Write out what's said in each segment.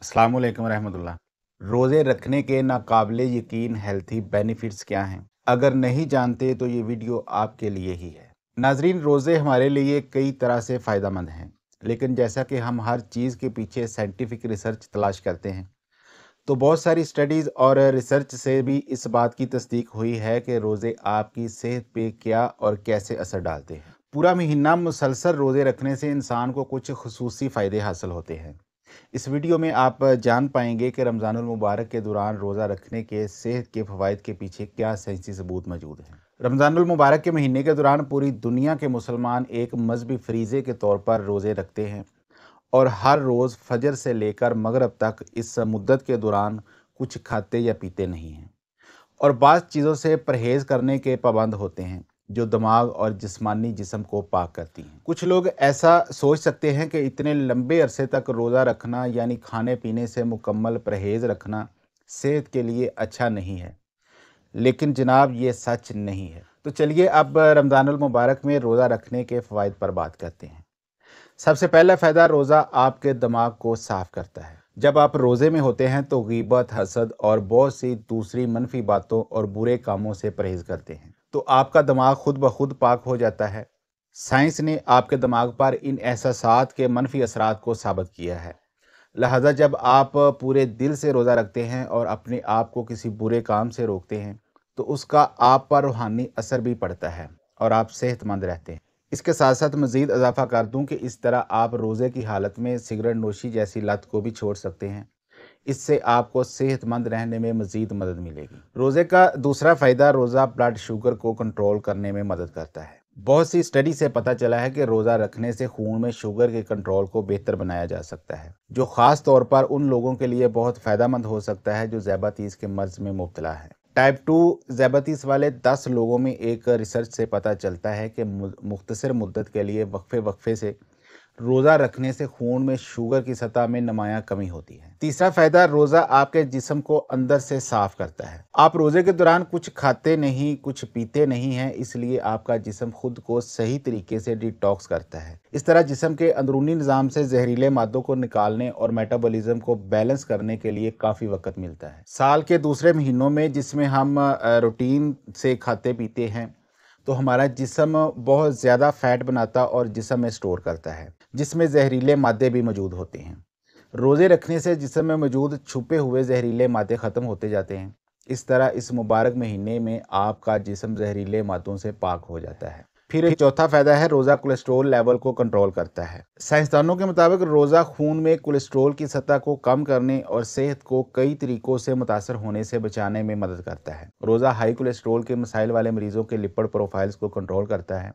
अस्सलाम वालेकुम रहमतुल्लाह। रोज़े रखने के नाकाबिले यकीन हेल्थी बेनिफिट्स क्या हैं? अगर नहीं जानते तो ये वीडियो आपके लिए ही है। नाज़रीन, रोज़े हमारे लिए कई तरह से फ़ायदेमंद हैं, लेकिन जैसा कि हम हर चीज़ के पीछे साइंटिफिक रिसर्च तलाश करते हैं, तो बहुत सारी स्टडीज़ और रिसर्च से भी इस बात की तस्दीक हुई है कि रोज़े आपकी सेहत पे क्या और कैसे असर डालते हैं। पूरा महीना मुसलसल रोज़े रखने से इंसान को कुछ खुसूसी फ़ायदे हासिल होते हैं। इस वीडियो में आप जान पाएंगे कि रमज़ानुल मुबारक के दौरान रोज़ा रखने के सेहत के फ़वाइद के पीछे क्या साइंसी सबूत मौजूद हैं। रमज़ानुल मुबारक के महीने के दौरान पूरी दुनिया के मुसलमान एक मजहबी फरीज़े के तौर पर रोज़े रखते हैं और हर रोज़ फजर से लेकर मगरिब तक इस मुद्दत के दौरान कुछ खाते या पीते नहीं हैं और बाज़ चीज़ों से परहेज़ करने के पाबंद होते हैं जो दिमाग और जिस्मानी जिस्म को पाक करती हैं। कुछ लोग ऐसा सोच सकते हैं कि इतने लंबे अरसे तक रोज़ा रखना यानी खाने पीने से मुकम्मल परहेज़ रखना सेहत के लिए अच्छा नहीं है, लेकिन जनाब ये सच नहीं है। तो चलिए अब रमज़ानुल मुबारक में रोज़ा रखने के फ़वाइद पर बात करते हैं। सबसे पहला फ़ायदा, रोज़ा आपके दिमाग को साफ़ करता है। जब आप रोज़े में होते हैं तो गीबत, हसद और बहुत सी दूसरी मनफी बातों और बुरे कामों से परहेज़ करते हैं, तो आपका दिमाग खुद ब खुद पाक हो जाता है। साइंस ने आपके दिमाग पर इन एहसासात के मनफी असरात को साबित किया है। लिहाजा जब आप पूरे दिल से रोज़ा रखते हैं और अपने आप को किसी बुरे काम से रोकते हैं, तो उसका आप पर रूहानी असर भी पड़ता है और आप सेहतमंद रहते हैं। इसके साथ साथ मज़ीद इजाफ़ा कर दूं कि इस तरह आप रोज़े की हालत में सिगरेट नोशी जैसी लत को भी छोड़ सकते हैं। इससे आपको सेहतमंद रहने में मज़ीद मदद मिलेगी। रोज़े का दूसरा फ़ायदा, रोज़ा ब्लड शुगर को कंट्रोल करने में मदद करता है। बहुत सी स्टडी से पता चला है कि रोज़ा रखने से खून में शुगर के कंट्रोल को बेहतर बनाया जा सकता है, जो ख़ास तौर पर उन लोगों के लिए बहुत फ़ायदेमंद हो सकता है जो ज़ियाबतीस के मर्ज़ में मुब्तला है। टाइप 2 ज़ियाबतीस वाले 10 लोगों में एक रिसर्च से पता चलता है कि मुख्तसर मुद्दत के लिए वक्फे से रोज़ा रखने से खून में शुगर की सतह में नुमायां कमी होती है। तीसरा फ़ायदा, रोज़ा आपके जिस्म को अंदर से साफ़ करता है। आप रोज़े के दौरान कुछ खाते नहीं, कुछ पीते नहीं हैं, इसलिए आपका जिस्म खुद को सही तरीके से डिटॉक्स करता है। इस तरह जिस्म के अंदरूनी निज़ाम से जहरीले मादों को निकालने और मेटाबॉलिज्म को बैलेंस करने के लिए काफ़ी वक्त मिलता है। साल के दूसरे महीनों में जिसमें हम रूटीन से खाते पीते हैं, तो हमारा जिस्म बहुत ज़्यादा फ़ैट बनाता और जिस्म में स्टोर करता है, जिसमें जहरीले मादे भी मौजूद होते हैं। रोज़े रखने से जिस्म में मौजूद छुपे हुए जहरीले मादे ख़त्म होते जाते हैं। इस तरह इस मुबारक महीने में आपका जिस्म जहरीले मादों से पाक हो जाता है। फिर चौथा फ़ायदा है, रोज़ा कोलेस्ट्रॉल लेवल को कंट्रोल करता है। साइंसदानों के मुताबिक रोज़ा खून में कोलेस्ट्रॉल की सतह को कम करने और सेहत को कई तरीक़ों से मुतासर होने से बचाने में मदद करता है। रोज़ा हाई कोलेस्ट्रॉल के मसाइल वाले मरीज़ों के लिपिड प्रोफाइल्स को कंट्रोल करता है।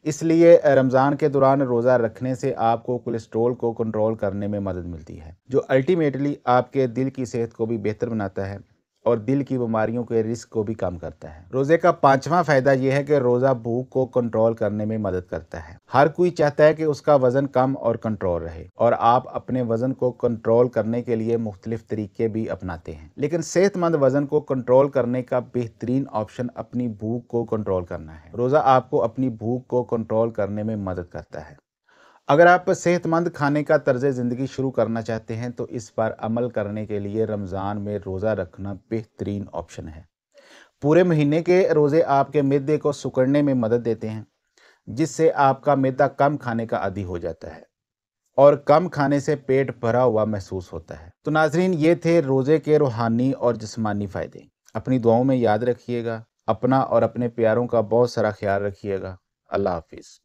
इसलिए रमज़ान के दौरान रोज़ा रखने से आपको कोलेस्ट्रॉल को कंट्रोल करने में मदद मिलती है, जो अल्टीमेटली आपके दिल की सेहत को भी बेहतर बनाता है और दिल की बीमारियों के रिस्क को भी कम करता है। रोज़े का पांचवा फ़ायदा यह है कि रोज़ा भूख को कंट्रोल करने में मदद करता है। हर कोई चाहता है कि उसका वज़न कम और कंट्रोल रहे, और आप अपने वज़न को कंट्रोल करने के लिए मुख्तलिफ तरीके भी अपनाते हैं, लेकिन सेहतमंद वज़न को कंट्रोल करने का बेहतरीन ऑप्शन अपनी भूख को कंट्रोल करना है। रोज़ा आपको अपनी भूख को कंट्रोल करने में मदद करता है। अगर आप सेहतमंद खाने का तर्ज ज़िंदगी शुरू करना चाहते हैं तो इस पर अमल करने के लिए रमज़ान में रोज़ा रखना बेहतरीन ऑप्शन है। पूरे महीने के रोज़े आपके मैदे को सिकुड़ने में मदद देते हैं, जिससे आपका मैदा कम खाने का आदी हो जाता है और कम खाने से पेट भरा हुआ महसूस होता है। तो नाज़रीन, ये थे रोज़े के रूहानी और जिस्मानी फ़ायदे। अपनी दुआओं में याद रखिएगा। अपना और अपने प्यारों का बहुत सारा ख्याल रखिएगा। अल्लाह हाफिज़।